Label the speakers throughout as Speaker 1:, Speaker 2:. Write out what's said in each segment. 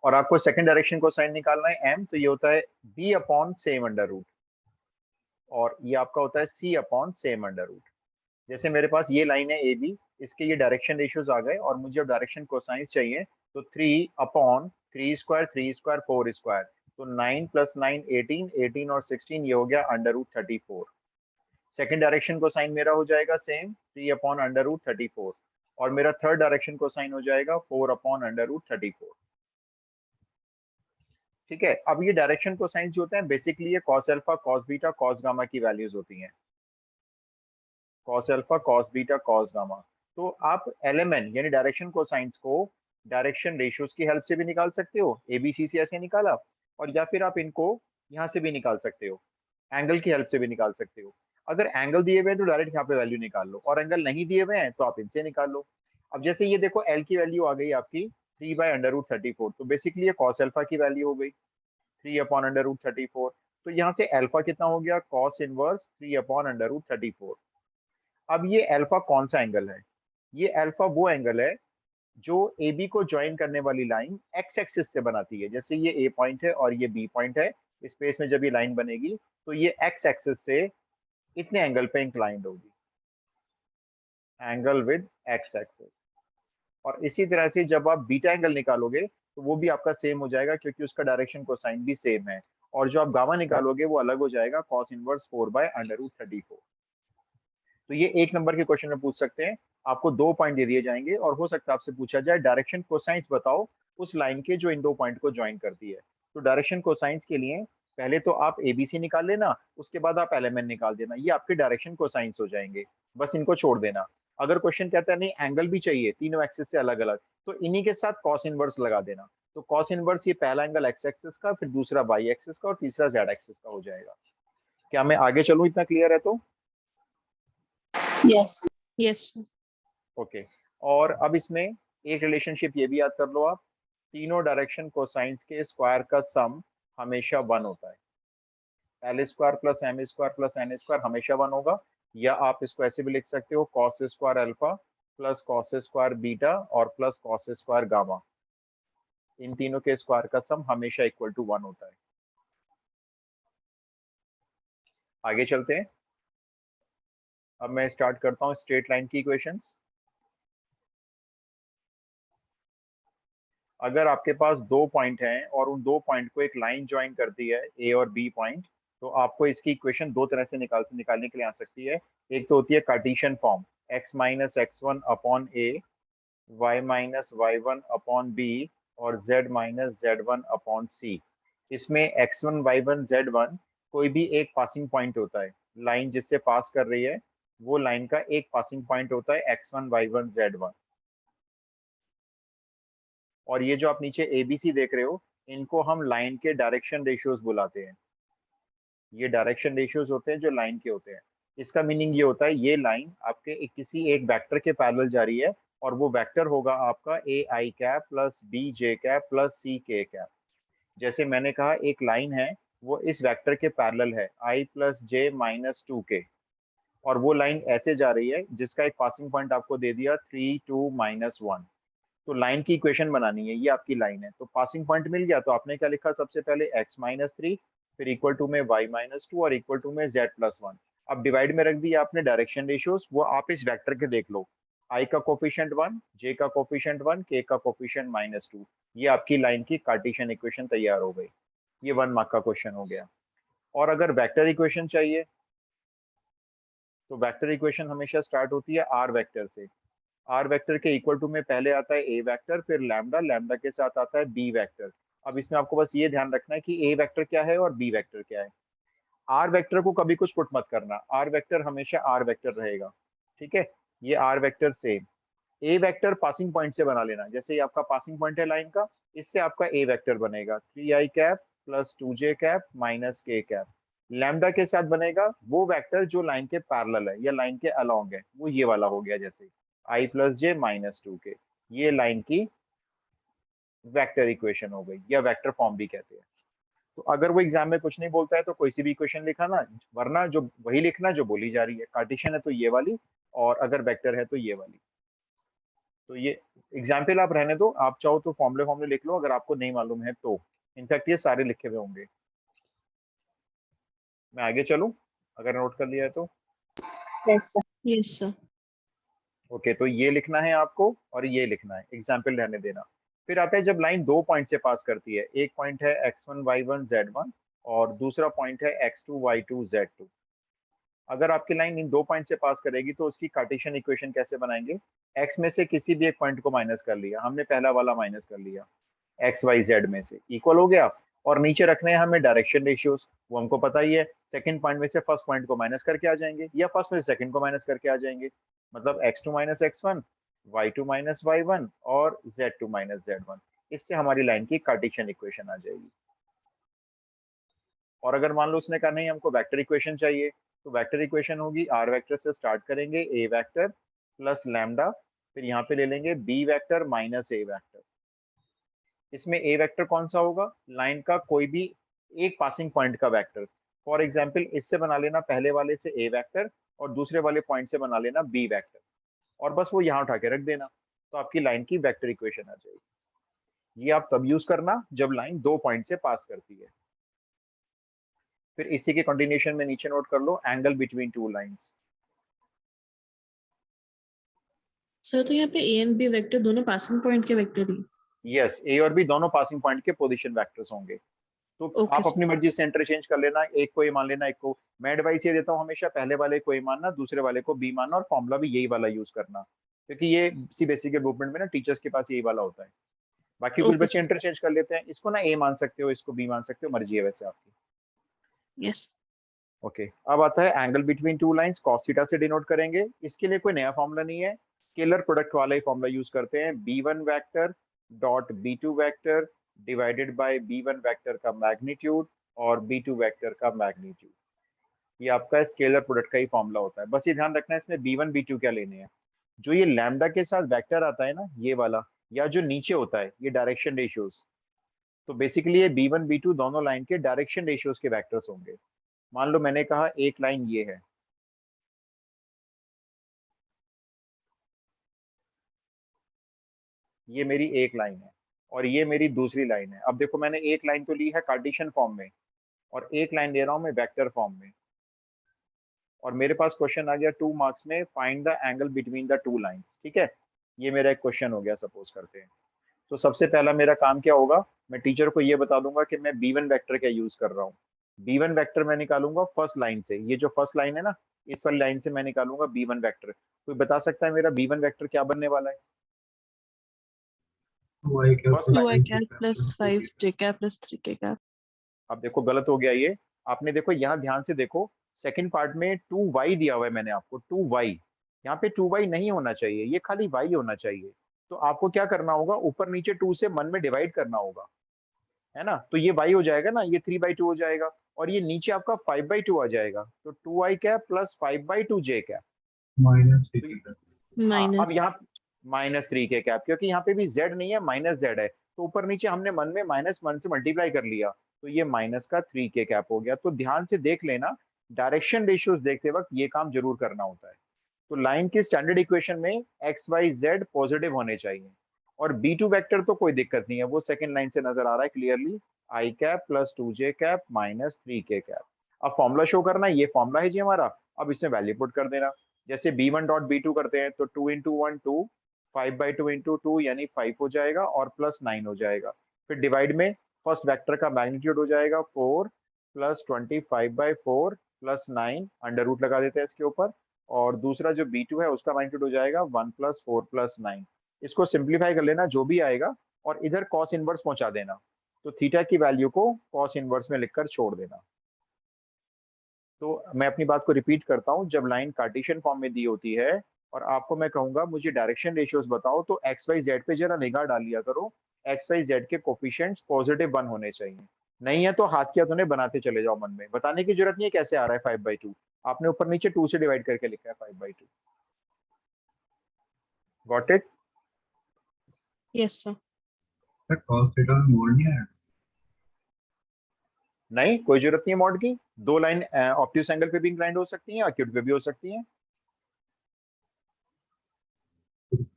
Speaker 1: और आपको second direction को साइन निकालना है m, तो ये होता है b upon same under root, और ये आपका होता है c upon same under root. जैसे मेरे पास ये लाइन है ए बी, इसके ये डायरेक्शन रेशियोज आ गए और मुझे अब डायरेक्शन कोसाइंस चाहिए, तो 3 अपॉन 3 स्क्वायर 3 स्क्वायर 4 स्क्वायर, तो 9 + 9 18, 18 और 16 ये हो गया अंडर रूट 34। सेकेंड डायरेक्शन को साइन मेरा हो जाएगा सेम 3 अपॉन अंडर रूट 34, और मेरा थर्ड डायरेक्शन को साइन हो जाएगा 4 अपॉन अंडर रूट 34। ठीक है, अब ये डायरेक्शन को साइंस जो होते हैं बेसिकली ये cos alpha cos beta cos gamma की वैल्यूज होती हैं, cos alpha cos beta cos gamma. तो आप एलएमएन यानी डायरेक्शन कोसाइंस को डायरेक्शन रेशियोज की हेल्प से भी निकाल सकते हो, एबीसी से ऐसे निकाला, और या फिर आप इनको यहाँ से भी निकाल सकते हो, एंगल की हेल्प से भी निकाल सकते हो। अगर एंगल दिए हुए हैं तो डायरेक्ट यहाँ पे वैल्यू निकाल लो, और एंगल नहीं दिए हुए हैं तो आप इनसे निकाल लो। अब जैसे ये देखो एल की वैल्यू आ गई आपकी 3/√34, तो बेसिकली ये कॉस अल्फा की वैल्यू हो गई 3/√34। तो यहाँ से अल्फा कितना हो गया, कॉस इनवर्स 3/√34। अब ये अल्फा कौन सा एंगल है, ये अल्फा वो एंगल है जो ए बी को ज्वाइन करने वाली लाइन एक्स एक्सिस से बनाती है। जैसे ये ए पॉइंट है और ये बी पॉइंट है, स्पेस में जब ये लाइन बनेगी तो ये एक्स एक्सिस से इतने एंगल पे इंक्लाइंड होगी, एंगल विद एक्स एक्सिस। और इसी तरह से जब आप बीटा एंगल निकालोगे तो वो भी आपका सेम हो जाएगा, क्योंकि उसका डायरेक्शन कोसाइन भी सेम है। और जो आप गामा निकालोगे वो अलग हो जाएगा, कॉस इनवर्स 4/√34। तो ये एक नंबर के क्वेश्चन में पूछ सकते हैं, आपको 2 पॉइंट दे दिए जाएंगे और हो सकता है आपसे पूछा जाए डायरेक्शन कोसाइंस बताओ उस लाइन के जो इन 2 पॉइंट को ज्वाइन करती है। तो डायरेक्शन कोसाइंस के लिए पहले तो आप एबीसी निकाल लेना, उसके बाद आप एलएमएन निकाल देना, ये आपके डायरेक्शन कोसाइंस हो जाएंगे। बस इनको छोड़ देना। अगर क्वेश्चन कहता है नहीं एंगल भी चाहिए तीनों एक्सिस से अलग अलग, तो इन्हीं के साथ कॉस इनवर्स लगा देना। तो कॉस इनवर्स ये पहला एंगल एक्स एक्सिस का, फिर दूसरा वाई एक्सिस का और तीसरा जेड एक्सिस का हो जाएगा। क्या मैं आगे चलूं, इतना क्लियर है तो?
Speaker 2: Yes yes.
Speaker 1: ओके। और अब इसमें एक रिलेशनशिप ये भी याद कर लो आप, तीनों डायरेक्शन कोसाइंस के स्क्वायर का सम हमेशा 1 होता है। L square plus m square plus n square हमेशा 1 होगा। या आप इसको ऐसे भी लिख सकते हो, cos square alpha plus cos square beta और प्लस कॉस स्क्वायर गामा, इन तीनों के स्क्वायर का सम हमेशा इक्वल टू 1 होता है। आगे चलते हैं। अब मैं स्टार्ट करता हूँ स्ट्रेट लाइन की इक्वेशंस। अगर आपके पास 2 पॉइंट हैं और उन 2 पॉइंट को एक लाइन ज्वाइन करती है ए और बी पॉइंट, तो आपको इसकी इक्वेशन दो तरह से निकालने के लिए आ सकती है। एक तो होती है कार्टेशियन फॉर्म, x-x1/a, y-y1/b और z-z1/c। इसमें x1 y1 z1 कोई भी एक पासिंग पॉइंट होता है, लाइन जिससे पास कर रही है वो लाइन का एक पासिंग पॉइंट होता है x1 y1 z1। और ये जो आप नीचे एबीसी देख रहे हो, इनको हम लाइन के डायरेक्शन रेशियोज बुलाते हैं। ये डायरेक्शन रेशियोज होते हैं जो लाइन के होते हैं। इसका मीनिंग ये होता है ये लाइन आपके किसी एक वेक्टर के पैरेलल जा रही है, और वो वेक्टर होगा आपका A I cap plus B J cap plus C K cap. जैसे मैंने कहा एक लाइन है वो इस वेक्टर के पैरेलल है आई प्लस जे माइनस 2 के, और वो लाइन ऐसे जा रही है जिसका एक पासिंग पॉइंट आपको दे दिया 3 2 - 1। तो लाइन की इक्वेशन बनानी है, ये आपकी लाइन है। तो पासिंग पॉइंट मिल गया तो आपने क्या लिखा, सबसे पहले x-3, फिर इक्वल टू में y-2 और इक्वल टू में z+1। अब डिवाइड में रख दिया आपने डायरेक्शन रेशियोज, वो आप इस वेक्टर के देख लो, i का कोफिशिएंट 1, j का कोफिशिएंट 1, k का कोफिशिएंट -2। ये आपकी लाइन की कार्टेशियन इक्वेशन तैयार हो गई। ये 1 मार्क का क्वेश्चन हो गया। और अगर वेक्टर इक्वेशन चाहिए तो वेक्टर इक्वेशन हमेशा स्टार्ट होती है आर वेक्टर से। आर वेक्टर के इक्वल टू में पहले आता है ए वेक्टर, फिर लैम्डा, लैम्डा के साथ आता है बी वेक्टर। अब इसमें आपको बस ये ध्यान रखना है कि ए वेक्टर क्या है और बी वेक्टर क्या है। आर वेक्टर को कभी कुछ पुट मत करना, आर वेक्टर हमेशा आर वेक्टर रहेगा। ठीक है, ये r vector same. A vector passing point से बना लेना, जैसे ये आपका पासिंग पॉइंट है लाइन का, इससे आपका ए वेक्टर बनेगा 3i cap plus 2j cap minus के कैप। लैम्डा के साथ बनेगा वो वेक्टर जो लाइन के पैरेलल है या लाइन के अलोंग है, वो ये वाला हो गया, जैसे i plus J minus 2k। ये लाइन की वेक्टर इक्वेशन हो गई, या वेक्टर फॉर्म भी कहते हैं। तो अगर वो एग्जाम में कुछ नहीं बोलता है तो कोई सी भी इक्वेशन लिखा ना, वरना जो वही लिखना जो बोली जा रही है। कार्टेशियन है तो ये वाली, और अगर वेक्टर है तो ये वाली। तो ये एग्जाम्पल आप रहने दो, आप चाहो तो फॉर्मूले फॉर्मूले लिख लो अगर आपको नहीं मालूम है तो। इनफैक्ट ये सारे लिखे हुए होंगे। मैं आगे चलूं अगर नोट कर लिया है तो।
Speaker 2: Yes sir.
Speaker 3: Yes sir.
Speaker 1: Okay, तो ये लिखना है आपको और ये लिखना है, एग्जाम्पल रहने देना। फिर आता है जब लाइन 2 पॉइंट से पास करती है, एक पॉइंट है x1 y1 z1 और दूसरा पॉइंट है x2 y2 z2। अगर आपकी लाइन इन 2 पॉइंट से पास करेगी तो उसकी कार्टेशियन इक्वेशन कैसे बनाएंगे? x में से किसी भी एक पॉइंट को माइनस कर लिया, हमने पहला वाला माइनस कर लिया, एक्स वाई जेड में से इक्वल हो गया। और नीचे रखने हैं हमें डायरेक्शन रेशियोज, वो हमको पता ही है, सेकंड पॉइंट में से फर्स्ट पॉइंट को माइनस करके आ जाएंगे या फर्स्ट में से सेकंड को माइनस करके आ जाएंगे। मतलब x2 minus x1, y2 minus y1 और z2 माइनस z1। इससे हमारी लाइन की कार्टेशियन इक्वेशन आ जाएगी। और अगर मान लो उसने कहा नहीं हमको वेक्टर इक्वेशन चाहिए, तो वेक्टर इक्वेशन होगी आर वेक्टर से स्टार्ट करेंगे, ए वेक्टर प्लस लैम्डा, फिर यहाँ पे ले लेंगे बी वेक्टर माइनस ए वेक्टर। इसमें ए वेक्टर कौन सा होगा? लाइन का कोई भी एक पासिंग पॉइंट का वेक्टर। फॉर एग्जाम्पल इससे बना लेना पहले वाले से ए वेक्टर और दूसरे वाले पॉइंट से बना लेना बी वेक्टर, और बस वो यहाँ उठा के रख देना, तो आपकी लाइन की वेक्टर इक्वेशन आ जाएगी। ये आप तब यूज करना जब लाइन 2 पॉइंट से पास करती है। फिर इसी के कंटिन्यूशन में नीचे नोट कर लो angle between two lines.
Speaker 3: Sir तो यहाँ पे ए एंड बी वेक्टर दोनों पासिंग पॉइंट के वेक्टर ही।
Speaker 1: यस, ए और बी दोनों पासिंग पॉइंट के पोजीशन वेक्टर्स होंगे। तो
Speaker 3: ओके
Speaker 1: आप अपनी
Speaker 3: सर।
Speaker 1: मर्जी से इंटरचेंज कर लेना, एक को ए मान लेना, एक को। मैं एडवाइस ये देता हूँ हमेशा पहले वाले को ए मानना, दूसरे वाले को बी मानना, और फॉर्मूला भी यही वाला यूज करना, क्योंकि ये सी बेसिक डेवलपमेंट में ना टीचर्स के पास यही वाला होता है। बाकी कुछ
Speaker 3: ओके
Speaker 1: बच्चे
Speaker 3: सर।
Speaker 1: इंटरचेंज कर लेते हैं, इसको ना ए मान सकते हो, इसको बी मान सकते हो, मर्जी है वैसे आपकी।
Speaker 3: यस।
Speaker 1: ओके, अब आता है angle between two lines, cos theta से डिनोट करेंगे। इसके लिए कोई नया फॉर्मूला नहीं है, स्केलर प्रोडक्ट वाला ही फॉर्मूला यूज करते हैं, B1 vector dot बी2 vector divided by B1 vector का मैग्नीट्यूड और बी2 वेक्टर का मैग्नीट्यूड। ये आपका स्केलर प्रोडक्ट का ही फॉर्मूला होता है। बस ये ध्यान रखना है इसमें बी1 बी2 क्या लेने हैं। जो ये लैम्डा के साथ वेक्टर आता है ना ये वाला, या जो नीचे होता है ये डायरेक्शन रेशियोज, तो बेसिकली ये बी1 बी2 दोनों लाइन के डायरेक्शन रेशियोज के वेक्टर्स होंगे। मान लो मैंने कहा एक लाइन ये है, ये मेरी एक लाइन है और ये मेरी दूसरी लाइन है। अब देखो मैंने एक लाइन तो ली है कार्टेशियन फॉर्म में और एक लाइन ले रहा हूं मैं वेक्टर फॉर्म में, और मेरे पास क्वेश्चन आ गया 2 मार्क्स में, find the angle between the two lines. ठीक है, ये मेरा एक क्वेश्चन हो गया सपोज करते हैं। तो सबसे पहला मेरा काम क्या होगा, मैं टीचर को ये बता दूंगा कि मैं बी1 वेक्टर का यूज कर रहा हूँ। बी1 वेक्टर मैं निकालूंगा फर्स्ट लाइन से, ये जो फर्स्ट लाइन है ना, इस वाली लाइन से मैं निकालूंगा बी1 वेक्टर। कोई बता सकता है मेरा बी1 वेक्टर क्या बनने वाला है? First
Speaker 3: two i
Speaker 1: line.
Speaker 3: Cap plus 5 j cap plus 3 के कैप।
Speaker 1: अब देखो गलत हो गया ये, आपने देखो यहाँ ध्यान से देखो, सेकंड पार्ट में 2y दिया हुआ है मैंने आपको, 2y। यहाँ पे 2y नहीं होना चाहिए, ये खाली y होना चाहिए। तो आपको क्या करना होगा, ऊपर नीचे 2 से मन में डिवाइड करना होगा, है ना? तो ये y हो जाएगा ना, ये 3/2 हो जाएगा, और ये नीचे आपका 5/2 आ जाएगा, तो 2i cap plus 5/2 j cap
Speaker 2: minus
Speaker 1: हाँ, अब
Speaker 3: माइनस।
Speaker 1: यहाँ -3 के कैप, क्योंकि यहाँ पे भी z नहीं है माइनस z है, तो ऊपर नीचे हमने मन में -1 से मल्टीप्लाई कर लिया, तो ये माइनस का 3 के कैप हो गया। तो ध्यान से देख लेना, डायरेक्शन रेशियोज देखते वक्त ये काम जरूर करना होता है। तो लाइन की स्टैंडर्ड इक्वेशन में एक्स वाई जेड पॉजिटिव होने चाहिए, और बी2 वेक्टर तो कोई दिक्कत नहीं है, वो सेकंड लाइन से नजर आ रहा है clearly, I cap plus 2j cap minus 3 के कैप। अब फॉर्मूला शो करना है, ये फॉर्मूला है जी हमारा। अब इसमें वैल्यू पुट कर देना, जैसे b1 डॉट b2 करते हैं तो 2 into one two, 5/2 into two यानी 5 हो जाएगा और प्लस 9 हो जाएगा। फिर डिवाइड में फर्स्ट वेक्टर का मैग्नीट्यूड हो जाएगा 4 प्लस 25/4 प्लस 9, अंडर रूट लगा देते हैं इसके ऊपर, और दूसरा जो b2 है उसका मैग्नीट्यूड हो जाएगा 1 प्लस 4 प्लस 9। इसको सिंप्लीफाई कर लेना जो भी आएगा, और इधर कॉस इनवर्स पहुंचा देना, तो थीटा की वैल्यू को कॉस इनवर्स में लिखकर छोड़ देना। तो मैं अपनी बात को रिपीट करता हूँ, जब लाइन कार्टेशियन फॉर्म में दी होती है और आपको मैं कहूंगा मुझे डायरेक्शन रेशियोज बताओ, तो एक्स वाई जेड पे जरा निगाह डाल लिया करो, एक्स वाई जेड के कोफिशिएंट्स +1 होने चाहिए। नहीं है तो हाथ की हाथों बनाते चले जाओ, मन में बताने की जरूरत नहीं है कैसे आ रहा है 5/2, आपने ऊपर नीचे 2 से डिवाइड करके लिखा है 5/2। Got it?
Speaker 3: Yes sir.
Speaker 2: Sir cos theta में मोड़ नहीं आया।
Speaker 1: नहीं, कोई जरूरत नहीं है मॉड की, दो लाइन ऑब्ट्यूस एंगल पे भी इंक्लाइंड हो सकती हैं, एक्यूट पे भी हो सकती हैं।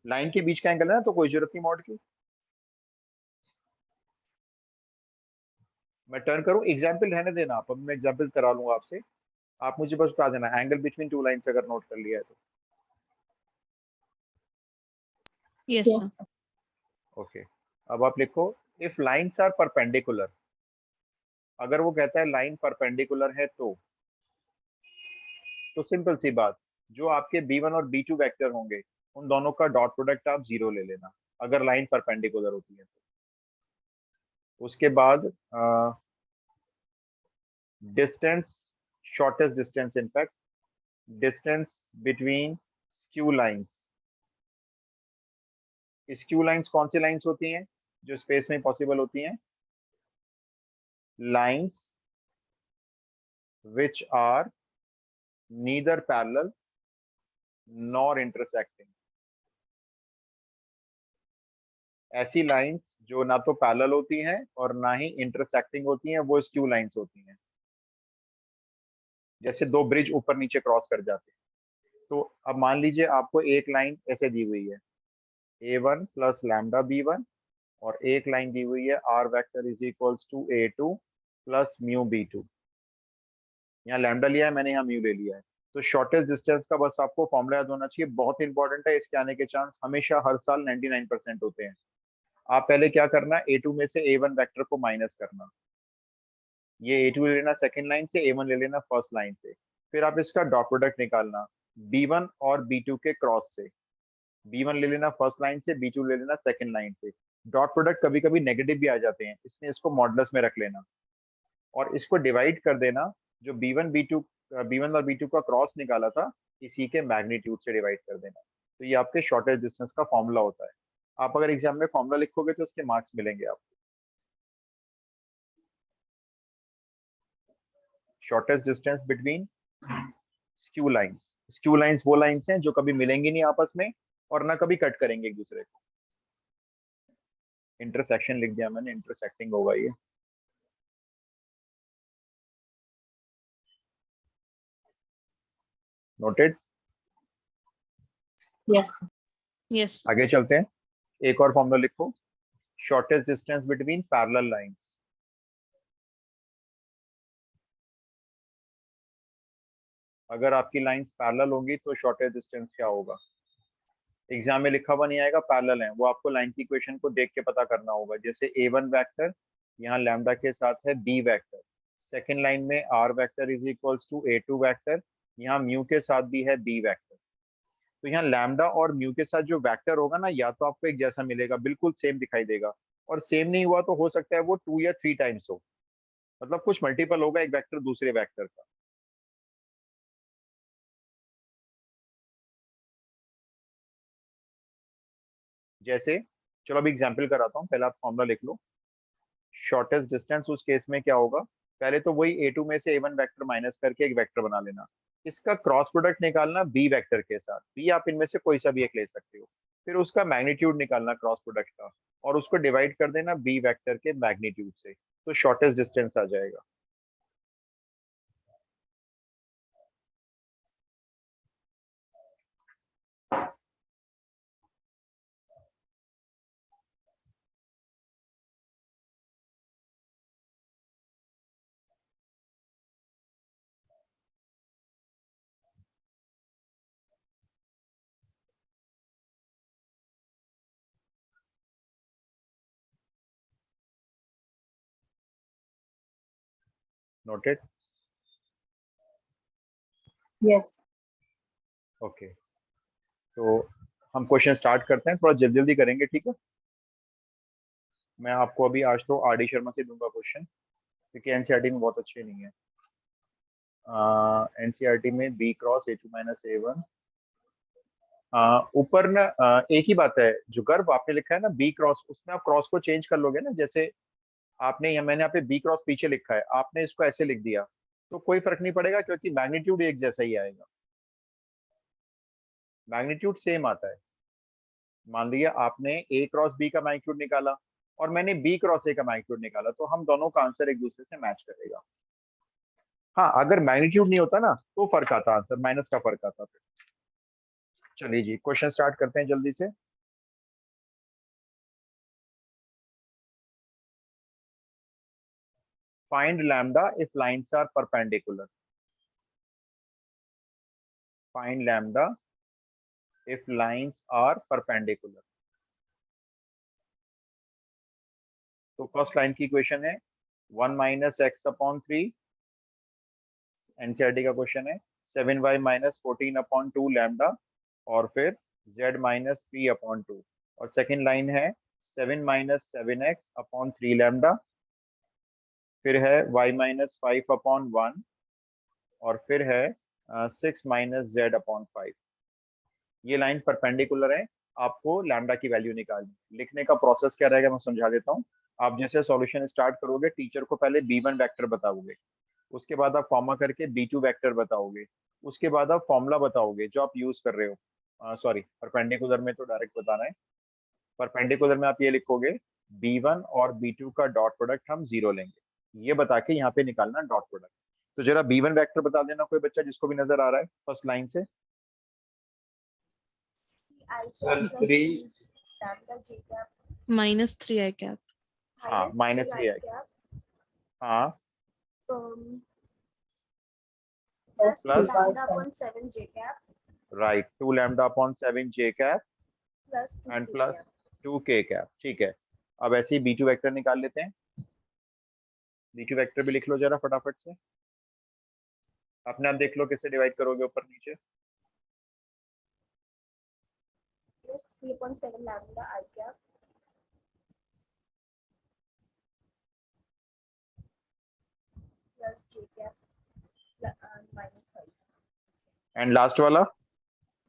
Speaker 1: लाइन के बीच का एंगल है ना, तो कोई जरूरत नहीं मॉड की। मैं टर्न करूं, एग्जाम्पल रहने देना आप, अब मैं एग्जाम्पल करा लूंगा आपसे, आप मुझे बस बता देना एंगल बिटवीन टू लाइन्स अगर नोट कर लिया है तो।
Speaker 3: Yes sir.
Speaker 1: ओके, अब आप लिखो इफ लाइन्स आर परपेंडिकुलर, अगर वो कहता है लाइन परपेंडिकुलर है तो सिंपल सी बात, जो आपके b1 और b2 वेक्टर होंगे उन दोनों का डॉट प्रोडक्ट आप 0 ले लेना, अगर लाइन परपेंडिकुलर होती है तो। उसके बाद distance, shortest distance in fact, distance between skew lines. Skew lines कौन सी लाइंस होती हैं जो स्पेस में पॉसिबल होती हैं? Lines which are neither parallel nor intersecting। ऐसी लाइंस जो ना तो पैरेलल होती हैं और ना ही इंटरसेक्टिंग होती हैं, वो स्क्यू लाइंस होती हैं। जैसे दो ब्रिज ऊपर नीचे क्रॉस कर जाते हैं, तो अब मान लीजिए आपको एक लाइन ऐसे दी हुई है a1 प्लस लैम्डा b1, और एक लाइन दी हुई है r vector is equals to a2 plus mu b2। यहाँ लैम्डा लिया है मैंने, यहाँ म्यू ले लिया है। तो शॉर्टेस्ट डिस्टेंस का बस आपको फॉर्मूला याद होना चाहिए, बहुत इंपॉर्टेंट है, इसके आने के चांस हमेशा हर साल 99% होते हैं। आप पहले क्या करना, a2 में से a1 वेक्टर को माइनस करना, ये a2 ले लेना सेकंड लाइन से, a1 ले लेना फर्स्ट लाइन से, फिर आप इसका डॉट प्रोडक्ट निकालना b1 और b2 के क्रॉस से, b1 ले लेना फर्स्ट लाइन से, b2 ले लेना सेकंड लाइन से। डॉट प्रोडक्ट कभी कभी नेगेटिव भी आ जाते हैं, इसलिए इसको मॉडुलस में रख लेना और इसको डिवाइड कर देना, जो b1 और b2 का क्रॉस निकाला था इसी के मैग्नीट्यूड से डिवाइड कर देना। तो ये आपके शॉर्टेस्ट डिस्टेंस का फॉर्मूला होता है। आप अगर एग्जाम में फॉर्मूला लिखोगे तो उसके मार्क्स मिलेंगे आपको। Shortest distance between skew lines, skew lines वो लाइंस हैं जो कभी मिलेंगी नहीं आपस में और ना कभी कट करेंगे एक दूसरे को। इंटरसेक्शन लिख दिया मैंने, इंटरसेक्टिंग होगा ये। नोटेड?
Speaker 3: Yes yes.
Speaker 1: आगे चलते हैं, एक और फॉर्मूला लिखो, shortest distance between parallel lines. अगर आपकी लाइंस पैरेलल होंगी तो शॉर्टेस्ट डिस्टेंस क्या होगा? एग्जाम में लिखा हुआ नहीं आएगा पैरेलल है, वो आपको लाइन की इक्वेशन को देख के पता करना होगा। जैसे a1 वेक्टर यहाँ लैम्डा के साथ है b वेक्टर, सेकंड लाइन में r vector is equals to a2 vector, यहाँ म्यू के साथ भी है b वेक्टर। तो यहाँ लैम्डा और म्यू के साथ जो वेक्टर होगा ना, या तो आपको एक जैसा मिलेगा, बिल्कुल सेम दिखाई देगा, और सेम नहीं हुआ तो हो सकता है वो 2 या 3 टाइम्स हो, मतलब कुछ मल्टीपल होगा एक वेक्टर दूसरे वेक्टर का। जैसे चलो अभी एग्जाम्पल कराता हूँ, पहले आप फॉर्मूला लिख लो। शॉर्टेस्ट डिस्टेंस उस केस में क्या होगा, पहले तो वही a2 में से a1 वेक्टर माइनस करके एक वेक्टर बना लेना, इसका क्रॉस प्रोडक्ट निकालना b वेक्टर के साथ, b आप इनमें से कोई सा भी एक ले सकते हो, फिर उसका मैग्नीट्यूड निकालना क्रॉस प्रोडक्ट का और उसको डिवाइड कर देना b वेक्टर के मैग्नीट्यूड से, तो शॉर्टेस्ट डिस्टेंस आ जाएगा। नोटेड?
Speaker 3: यस।
Speaker 1: ओके, तो हम क्वेश्चन स्टार्ट करते हैं, थोड़ा जल्दी जल्दी करेंगे, ठीक है? मैं आपको अभी आज तो आर डी शर्मा से दूंगा क्वेश्चन, क्योंकि एनसीईआरटी में बहुत अच्छे नहीं है। एनसीईआरटी में B cross a2 minus a1, ऊपर ना एक ही बात है, जो गर्व आपने लिखा है ना बी क्रॉस, उसमें आप क्रॉस को चेंज कर लोगे ना, जैसे आपने या मैंने यहाँ पे बी क्रॉस पीछे लिखा है, आपने इसको ऐसे लिख दिया तो कोई फर्क नहीं पड़ेगा, क्योंकि मैग्नीट्यूड एक जैसा ही आएगा, मैग्नीट्यूड सेम आता है। मान लिया आपने ए क्रॉस बी का मैग्नीट्यूड निकाला और मैंने बी क्रॉस ए का मैग्नीट्यूड निकाला, तो हम दोनों का आंसर एक दूसरे से मैच करेगा। हाँ, अगर मैग्नीट्यूड नहीं होता ना तो फर्क आता, आंसर माइनस का फर्क आता फिर। चलिए जी, क्वेश्चन स्टार्ट करते हैं जल्दी से। Find lambda if lines are perpendicular. Find lambda if lines are perpendicular. तो फर्स्ट लाइन की क्वेश्चन है 1 माइनस एक्स अपॉन 3, एनसीईआरटी का क्वेश्चन है 7y माइनस 14 अपॉन 2 लैम्डा, और फिर z माइनस 3 अपॉन 2। और सेकेंड लाइन है 7 माइनस 7x अपॉन 3 लैम्डा, फिर है y माइनस 5 अपॉन 1, और फिर है 6 माइनस z अपॉन 5। ये लाइन परपेंडिकुलर है, आपको लैम्डा की वैल्यू निकालनी। लिखने का प्रोसेस क्या रहेगा मैं समझा देता हूँ। आप जैसे सॉल्यूशन स्टार्ट करोगे, टीचर को पहले b1 वेक्टर बताओगे, उसके बाद आप कॉमा करके b2 वेक्टर बताओगे, उसके बाद आप फॉर्मूला बताओगे जो आप यूज कर रहे हो। सॉरी, परपेंडिकुलर में तो डायरेक्ट बताना है। परपेंडिकुलर में आप ये लिखोगे b1 और b2 का डॉट प्रोडक्ट हम 0 लेंगे, ये बता के यहाँ पे निकालना डॉट प्रोडक्ट। तो जरा b1 वेक्टर बता देना कोई बच्चा जिसको भी नजर आ रहा है फर्स्ट लाइन से।
Speaker 2: Sir 3
Speaker 3: -3 i cap।
Speaker 1: हाँ, माइनस 3 आई। हाँ,
Speaker 4: plus 2
Speaker 1: Plus-
Speaker 4: lambda upon 7 j cap
Speaker 1: right, 2 lambda upon 7 j cap
Speaker 4: plus 2
Speaker 1: and
Speaker 4: k
Speaker 1: plus
Speaker 4: cap.
Speaker 1: 2 k cap. ठीक है, अब ऐसे ही b2 वेक्टर निकाल लेते हैं। b2 वेक्टर भी लिख लो जरा फटाफट से, अपने आप देख लो किससे डिवाइड करोगे ऊपर नीचे।
Speaker 4: Plus 3 upon 7 lambda I cap plus j cap minus 5
Speaker 1: and last वाला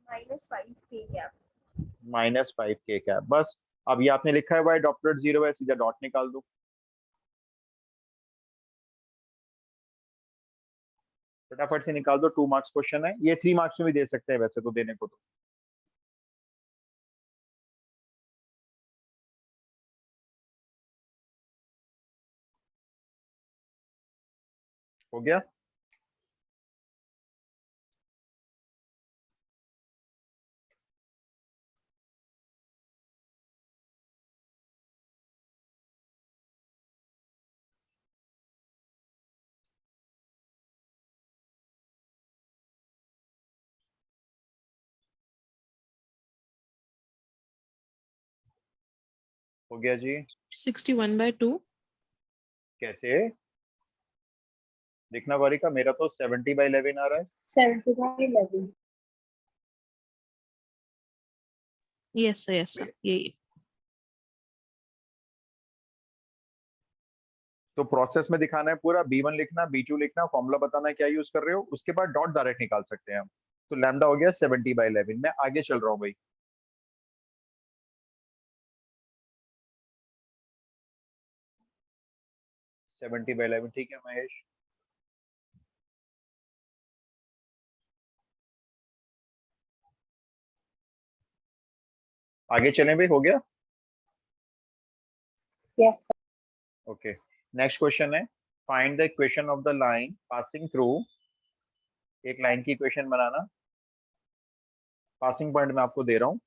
Speaker 4: minus 5 k cap.
Speaker 1: Minus 5 k cap. बस, अब ये आपने लिखा है y डॉट प्रोडक्ट 0 है, सीधा डॉट निकाल दो, फटाफट से निकाल दो। 2 मार्क्स क्वेश्चन है ये, 3 मार्क्स में भी दे सकते हैं वैसे तो, देने को तो। हो गया। हो गया जी।
Speaker 3: 61/2।
Speaker 1: कैसे दिखना बारी का, मेरा तो 70/11 आ रहा है।
Speaker 4: 70/11.
Speaker 3: यस सर यही।
Speaker 1: तो प्रोसेस में दिखाना है पूरा, b1 लिखना, b2 लिखना, फॉर्मूला बताना है क्या यूज कर रहे हो, उसके बाद डॉट डायरेक्ट निकाल सकते हैं हम। तो लैम्डा हो गया 70/11। मैं आगे चल रहा हूँ भाई। सेवेंटी बाई 11 ठीक है महेश। आगे चलें भाई, हो गया।
Speaker 4: Yes sir.
Speaker 1: Okay, next question है find the equation of the line passing through. एक लाइन की इक्वेशन बनाना, पासिंग पॉइंट मैं आपको दे रहा हूँ,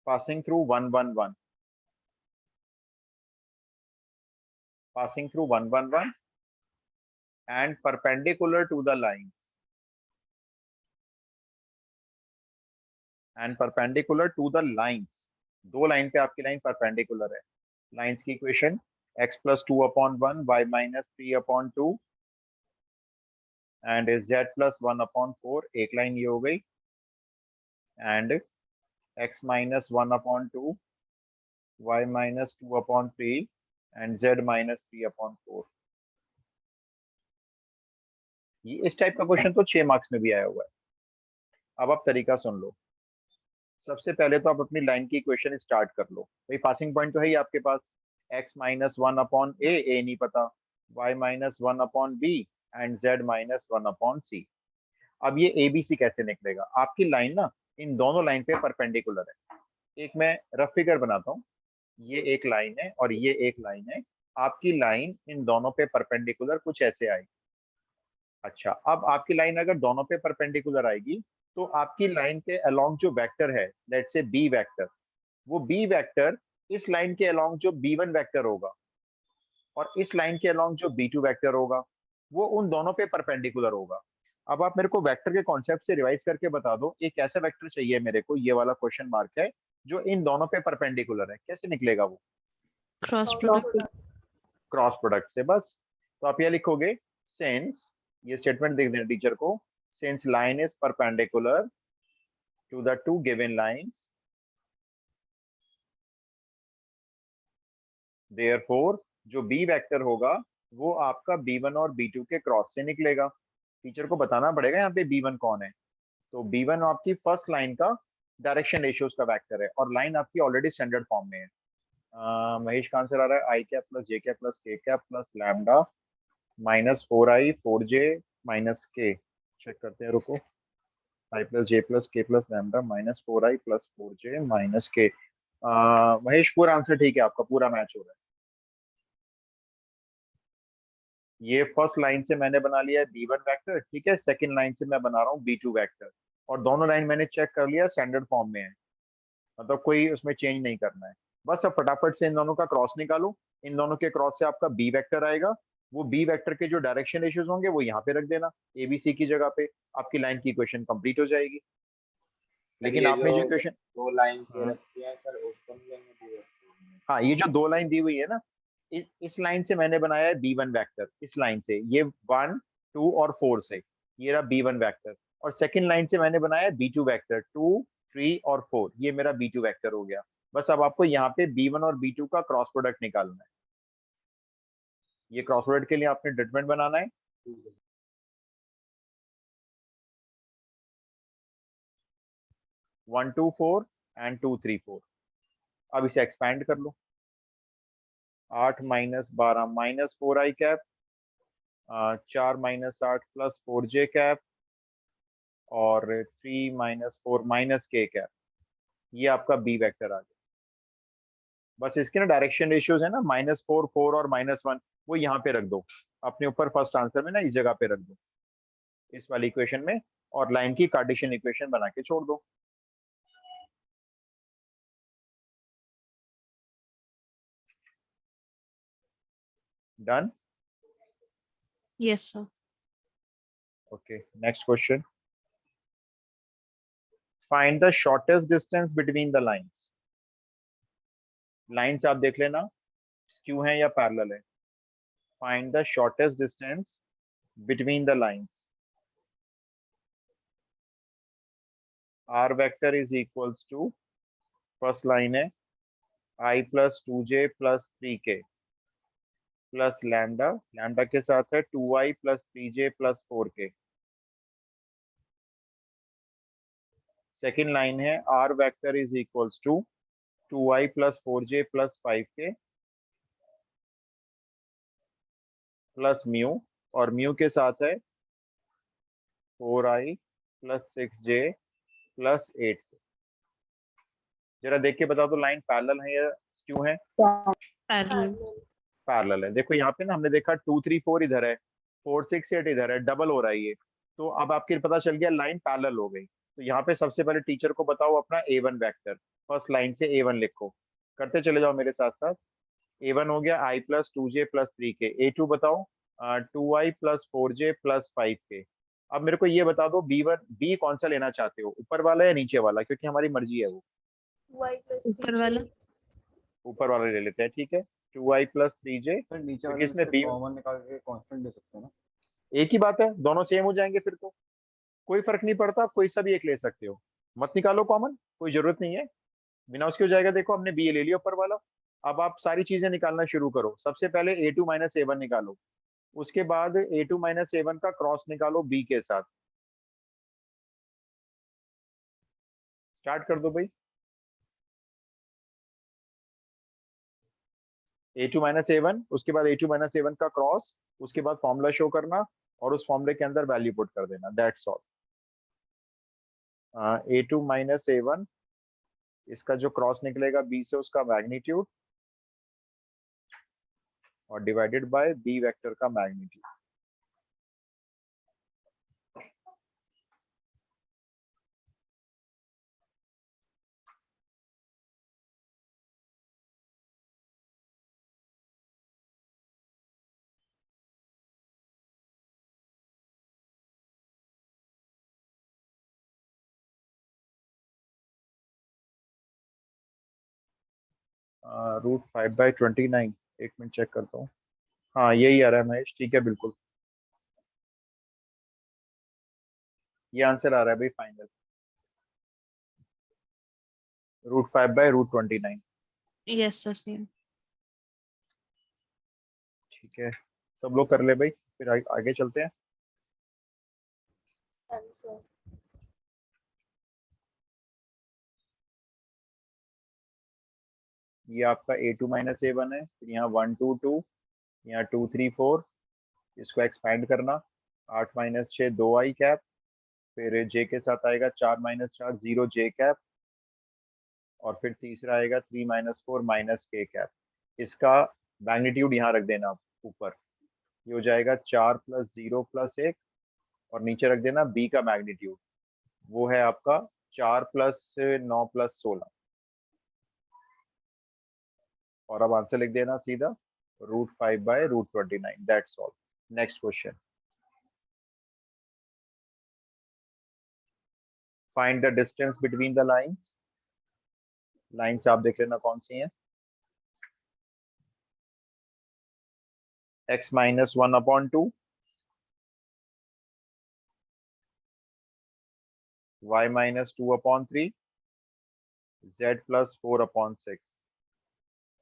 Speaker 1: passing through 1 1 1, passing through 1 1 1 and perpendicular to the line, and perpendicular to the lines. दो लाइन पे आपकी लाइन परपेंडिकुलर है। लाइंस की equation x plus 2 upon 1, y minus 3 upon 2 and z plus 1 upon 4। एक लाइन ये हो गई, and x minus 1 upon 2, y minus 2 upon 3 and z minus 3 upon 4। ये इस टाइप का क्वेश्चन तो 6 मार्क्स में भी आया हुआ है। अब आप तरीका सुन लो। सबसे पहले तो आप अपनी लाइन की इक्वेशन स्टार्ट कर लो भाई। पासिंग पॉइंट तो है ही आपके पास, x माइनस 1 अपॉन ए नहीं पता, y minus 1 upon B and z minus 1 upon C. अब ये ए बी सी कैसे निकलेगा, आपकी लाइन ना इन दोनों लाइन पे परपेंडिकुलर है। एक मैं रफ फिगर बनाता हूँ, ये एक लाइन है और ये एक लाइन है, आपकी लाइन इन दोनों पे परपेंडिकुलर कुछ ऐसे आएगी। अच्छा, अब आपकी लाइन अगर दोनों पे परपेंडिकुलर आएगी तो आपकी लाइन के अलोंग जो वेक्टर है, लेट्स से बी वेक्टर, वो बी वेक्टर इस लाइन के अलोंग जो B1 वेक्टर होगा और इस लाइन के अलोंग जो B2 वेक्टर होगा, वो उन दोनों पे परपेंडिकुलर होगा। अब आप मेरे को वेक्टर के कॉन्सेप्ट से रिवाइज करके बता दो, एक ऐसा वेक्टर चाहिए मेरे को, ये वाला क्वेश्चन मार्क है, जो इन दोनों पे परपेंडिकुलर है, कैसे निकलेगा वो?
Speaker 3: Cross
Speaker 4: cross
Speaker 3: product.
Speaker 1: Cross product से, बस। तो आप ये लिखोगे, सिंस, ये स्टेटमेंट देख देना टीचर को, since line is perpendicular to the two given lines, therefore जो बी वेक्टर होगा वो आपका B1 और B2 के क्रॉस से निकलेगा। टीचर को बताना पड़ेगा यहाँ पे B1 कौन है। तो B1 आपकी फर्स्ट लाइन का डायरेक्शन रेशियोज का वेक्टर है और लाइन आपकी ऑलरेडी स्टैंडर्ड फॉर्म में है। महेश का आंसर आ रहा है आई कैप प्लस जे कैप प्लस के cap plus lambda minus 4i 4j minus के। चेक करते हैं, रुको। आई प्लस जे प्लस के plus lambda minus 4i plus 4j minus के। महेश पूरा आंसर ठीक है आपका, पूरा मैच हो रहा है। ये फर्स्ट लाइन से मैंने बना लिया है B1 वेक्टर, ठीक है। सेकंड लाइन से मैं बना रहा हूँ B2 वेक्टर, और दोनों लाइन मैंने चेक कर लिया, स्टैंडर्ड फॉर्म में है, मतलब कोई उसमें चेंज नहीं करना है। बस अब फटाफट से इन दोनों का क्रॉस निकालो। इन दोनों के क्रॉस से आपका बी वेक्टर आएगा, वो बी वेक्टर के जो डायरेक्शन रेशियोज होंगे वो यहाँ पे रख देना, ABC की जगह पे। आपकी लाइन की इक्वेशन कंप्लीट हो जाएगी। लेकिन आपने जो इक्वेशन
Speaker 2: दो लाइन के
Speaker 1: हाँ
Speaker 2: रखी है सर, उसको भी लेंगे भी
Speaker 1: हाँ, ये जो दो लाइन दी हुई है ना, इस लाइन से मैंने बनाया है B1 वेक्टर, इस लाइन से, ये 1 2 और 4 से, ये रहा B1 वेक्टर। और सेकंड लाइन से मैंने बनाया है B2 वेक्टर, 2 3 और 4, ये मेरा B2 वेक्टर हो गया। बस अब आपको यहाँ पे B1 और B2 का क्रॉस प्रोडक्ट निकालना है। ये क्रॉस प्रोडक्ट के लिए आपने डिटरमिनेंट बनाना है। 1 2 4 एंड 2 3 4। अब इसे एक्सपैंड कर लो, 8 minus 12 minus 4i cap, 4 minus 8 plus 4j cap, और 3 माइनस 4 माइनस के कैप। ये आपका बी वेक्टर आ गया। बस इसके ना डायरेक्शन रेशियोज है ना, -4 4 और -1, वो यहाँ पे रख दो अपने ऊपर, फर्स्ट आंसर में ना इस जगह पे रख दो, इस वाली इक्वेशन में, और लाइन की कार्टेशियन इक्वेशन बना के छोड़ दो। Done.
Speaker 3: Yes sir.
Speaker 1: Okay, next question. Find the shortest distance between the lines. Lines आप देख लेना स्क्यू है या पैरेलल है। Find the shortest distance between the lines. R vector is equals to, first line है i plus 2j plus 3k plus lambda, lambda के साथ है 2i plus 3j plus 4k। Second line है r vector is equals to 2i plus 4j plus 5k plus mu, और mu के साथ है 4i plus 6j plus 8k। जरा देख के बता दो, लाइन पैरेलल है या स्क्यू है?
Speaker 3: पैरेलल।
Speaker 1: पैरेलल है। देखो यहाँ पे ना हमने देखा 2 3 4 इधर है, 4 6 8 इधर है, डबल हो रहा है ये। तो अब आपके पता चल गया लाइन पैरेलल हो गई। तो यहाँ पे सबसे पहले टीचर को बताओ अपना A1 वेक्टर, फर्स्ट लाइन से A1 लिखो, करते चले जाओ मेरे साथ साथ। A1 हो गया i plus 2j plus 3k। A2 बताओ 2i plus 4j plus 5k। अब मेरे को ये बता दो B1 B कौन सा लेना चाहते हो, ऊपर वाला या नीचे वाला, क्योंकि हमारी मर्जी है वो।
Speaker 4: y plus
Speaker 3: ऊपर
Speaker 4: 3j
Speaker 3: वाला।
Speaker 1: ऊपर वाला ले लेते हैं, ठीक है। 2i प्लस 3j,
Speaker 5: सर नीचे
Speaker 1: क्योंकि
Speaker 5: वाले में
Speaker 1: इसमें
Speaker 5: से
Speaker 1: B
Speaker 5: कॉमन निकाल के कांस्टेंट ले सकते हैं ना?
Speaker 1: एक ही बात है, दोनों सेम हो जाएंगे फिर तो कोई फर्क नहीं पड़ता, आप कोई सा भी एक ले सकते हो। मत निकालो कॉमन, कोई जरूरत नहीं है, बिना उसके हो जाएगा। देखो हमने बी ले लिया ऊपर वाला। अब आप सारी चीजें निकालना शुरू करो। सबसे पहले A2 माइनस A1 निकालो, उसके बाद A2 माइनस A1 का क्रॉस निकालो B के साथ। स्टार्ट कर दो भाई। A2 माइनस A1, उसके बाद A2 माइनस A1 का क्रॉस, उसके बाद फॉर्मूला शो करना और उस फॉर्मूले के अंदर वैल्यू पुट कर देना, that's all. A2 minus A1, इसका जो क्रॉस निकलेगा B से उसका मैग्नीट्यूड, और डिवाइडेड बाय B वेक्टर का मैग्नीट्यूड। √5/29, एक मिनट चेक करता हूँ। हाँ यही आ रहा है महेश, ठीक है बिल्कुल, ये आंसर आ रहा है भाई फाइनल, √5/√29।
Speaker 3: Yes sir same.
Speaker 1: ठीक है, सब लोग कर ले भाई, फिर आगे चलते हैं।
Speaker 4: आंसर
Speaker 1: ये आपका A2 - A1 है, फिर यहाँ 1 2 2, यहाँ 2 3 4, इसको एक्सपैंड करना, 8 - 6 2i कैप, फिर j के साथ आएगा 4 - 4 0 j कैप, और फिर तीसरा आएगा 3 - 4 -k कैप। इसका मैग्नीट्यूड यहाँ रख देना आप ऊपर, ये हो जाएगा 4 + 0 + 1, और नीचे रख देना b का मैग्नीट्यूड, वो है आपका 4 + 9 + 16, और अब आंसर लिख देना सीधा √5/√29, that's all. Next question, find the distance between the lines. Lines आप देख लेना कौन सी हैं। x - 1/2, y - 2/3, z + 4/6,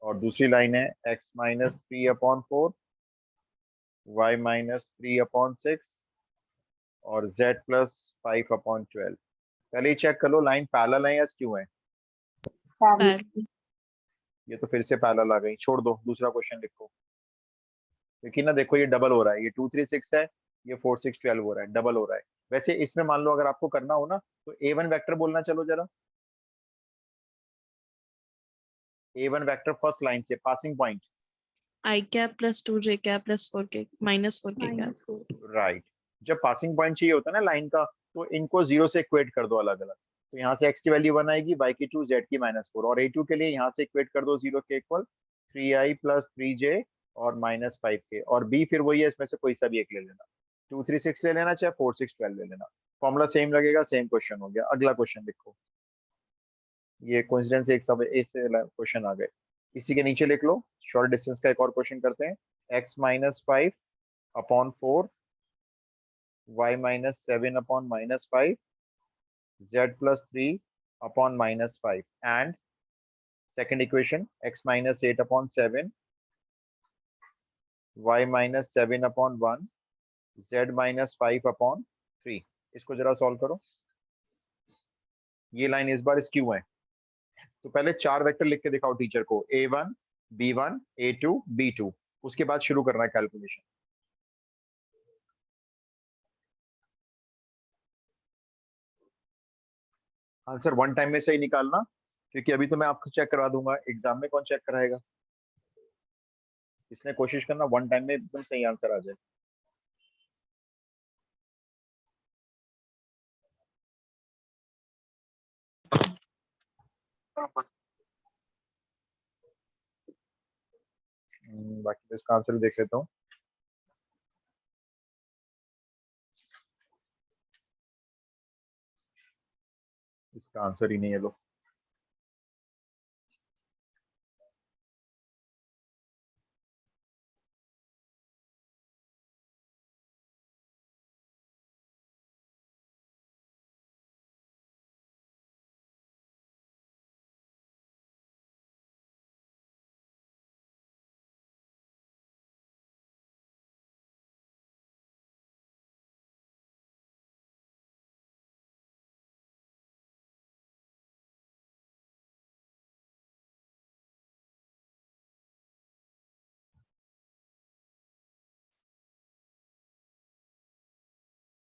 Speaker 1: और दूसरी लाइन है x - 3/4, y - 3/6, और z + 5/12। पहले ही चेक कर लो लाइन पैरेलल है या स्क्यू है।
Speaker 3: पैरेलल।
Speaker 1: ये तो फिर से पैरेलल आ गई, छोड़ दो, दूसरा क्वेश्चन लिखो, क्योंकि ना देखो ये डबल हो रहा है, ये 2 3 6 है, ये 4 6 12 हो रहा है, डबल हो रहा है। वैसे इसमें मान लो अगर आपको करना हो ना, तो A1 वेक्टर बोलना, चलो जरा A1 वेक्टर फर्स्ट लाइन से passing point,
Speaker 3: I cap plus 2 j cap plus 4k -4k cap.
Speaker 1: Right. जब पासिंग पॉइंट चाहिए होता है ना लाइन का, तो इनको 0 से इक्वेट कर दो अलग अलग, तो यहाँ से x की वैल्यू 1 आएगी, y की 2, z की -4, और A2 के लिए यहाँ से इक्वेट कर दो 0 के इक्वल 3i + 3j और -5k, और b फिर वही है, इसमें से कोई सा भी एक ले लेना, 2 3 6 ले लेना, चाहे 4 6 12 ले लेना, फॉर्मूला सेम लगेगा, सेम क्वेश्चन हो गया। अगला क्वेश्चन लिखो, ये कोइंसिडेंस एक सब एक से क्वेश्चन आ गए, इसी के नीचे लिख लो, शॉर्ट डिस्टेंस का एक और क्वेश्चन करते हैं। x - 5/4, y - 7/-5, z + 3/-5, and second equation x - 8/7, y - 7/1, z - 5/3। इसको जरा सॉल्व करो। ये लाइन इस बार स्क्यू है, तो पहले 4 वेक्टर लिख के दिखाओ टीचर को, A1 B1 A2 B2, उसके बाद शुरू करना है कैलकुलेशन। आंसर वन टाइम में से ही निकालना, क्योंकि अभी तो मैं आपको चेक करवा दूंगा, एग्जाम में कौन चेक कराएगा, इसलिए कोशिश करना वन टाइम में एकदम सही आंसर आ जाए। बाकी तो इसका आंसर भी देख लेता हूँ। इसका आंसर ही नहीं है, लो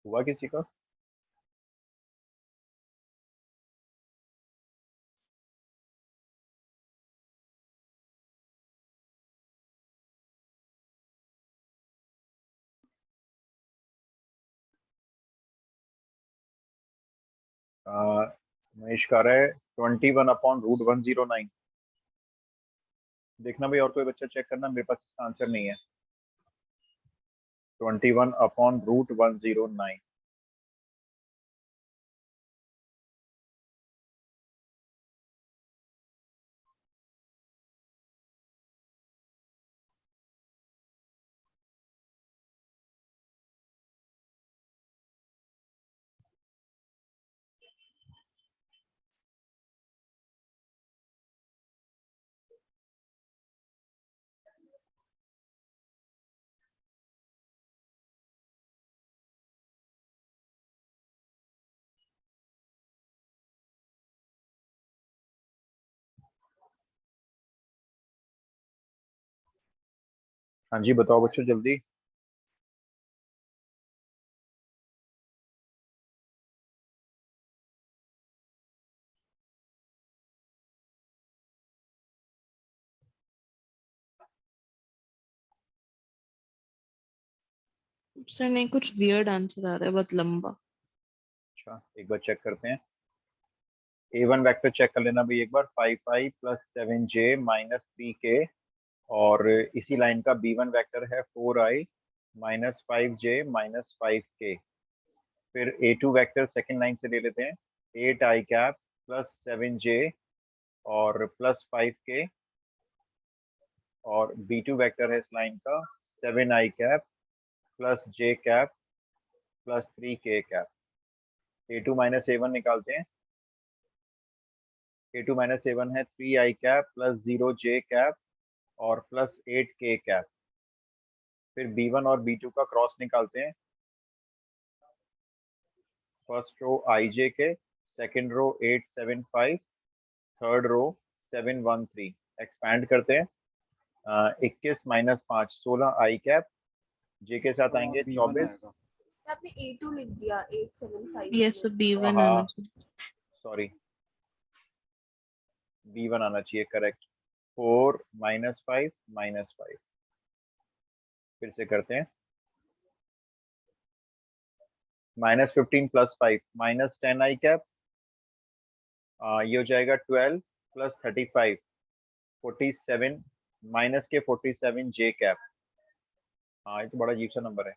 Speaker 1: हुआ किसी का। महेश कह रहा है 21/√109। देखना भाई और कोई बच्चा चेक करना, मेरे पास इसका आंसर नहीं है। 21/√109। हाँ जी बताओ बच्चों जल्दी।
Speaker 3: सर नहीं, कुछ वियर्ड आंसर आ रहा है, बहुत लंबा।
Speaker 1: अच्छा एक बार चेक करते हैं। A1 वेक्टर चेक कर लेना भाई एक बार, 5i plus 7j minus 3k। और इसी लाइन का B1 वेक्टर है 4i minus 5j minus 5k। फिर A2 वेक्टर सेकेंड लाइन से ले लेते हैं, 8i कैप प्लस 7j और प्लस 5k। और B2 वेक्टर है इस लाइन का 7i cap plus j cap plus 3k cap. A2 minus A1 निकालते हैं। A2 माइनस A1 है 3i cap plus 0j cap और प्लस 8k कैप। फिर B1 और B2 का क्रॉस निकालते हैं। फर्स्ट रो ij के, second row 875, third row 713। Expand करते हैं। 21 माइनस 5 16 आई कैप, जे के साथ आएंगे
Speaker 5: B1
Speaker 1: 24।
Speaker 5: आएगा।
Speaker 4: आपने A2 लिख दिया 875
Speaker 3: यस सर, B1
Speaker 1: हाँ
Speaker 3: आना चाहिए।
Speaker 1: सॉरी, B1 आना चाहिए, करेक्ट। 4 minus 5 minus 5। फिर से करते हैं। माइनस 15 प्लस 5 माइनस 10 आई कैप। ये हो जाएगा 12 प्लस 35 47 माइनस के 47 जे कैप। हाँ ये तो बड़ा अजीब सा नंबर है।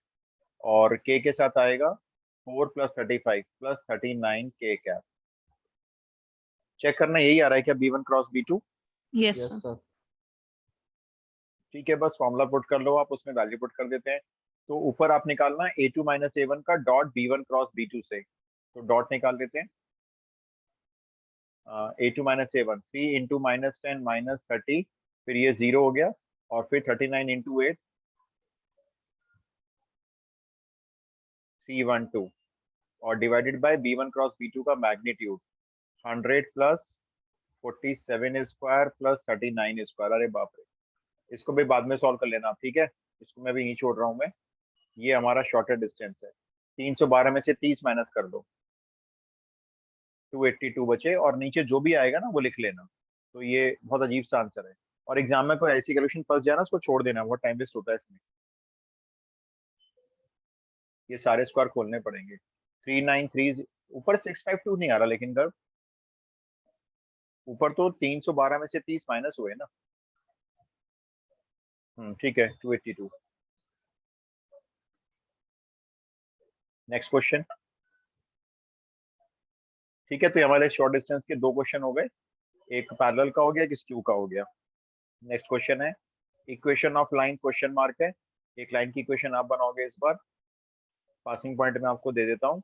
Speaker 1: और के साथ आएगा 4 प्लस 35 प्लस 39 के कैप। चेक करना यही आ रहा है क्या, B1 cross B2?
Speaker 3: Yes
Speaker 5: yes
Speaker 3: sir.
Speaker 5: Sir.
Speaker 1: ठीक है, बस फॉर्मूला पुट कर लो आप, उसमें वैल्यू पुट कर देते हैं। तो ऊपर आप निकालना A2 माइनस A1 का डॉट B1 क्रॉस B2 से, तो डॉट निकाल देते हैं। A2 minus A1 3 into minus 10 minus 30, फिर ये 0 हो गया। और फिर 39 इंटू 8 312 और divided by B1 cross B2 का magnitude 100 plus 47 square plus 39 square. अरे बाप रे, इसको भी बाद में सॉल्व कर लेना आप, ठीक है। इसको मैं भी नहीं छोड़ रहा हूँ मैं। ये हमारा शॉर्टर डिस्टेंस है। 312 में से 30 माइनस कर दो, 282 बचे। और नीचे जो भी आएगा ना वो लिख लेना। तो ये बहुत अजीब सा आंसर है। और एग्जाम में कोई ऐसी कैलकुलेशन फंस जाए ना, उसको छोड़ देना, बहुत टाइम वेस्ट होता है इसमें। ये सारे स्क्वायर खोलने पड़ेंगे। 393 ऊपर 652 नहीं आ रहा, लेकिन गर्व ऊपर तो 312 में से 30 माइनस हुए ना। ठीक है, 282। Next question. ठीक है, तो ये हमारे शॉर्ट डिस्टेंस के दो क्वेश्चन हो गए। एक पैरेलल का हो गया, एक स्क्यू का हो गया। नेक्स्ट क्वेश्चन है equation of line question mark है। एक लाइन की इक्वेशन आप बनाओगे इस बार। पासिंग पॉइंट में आपको दे देता हूँ।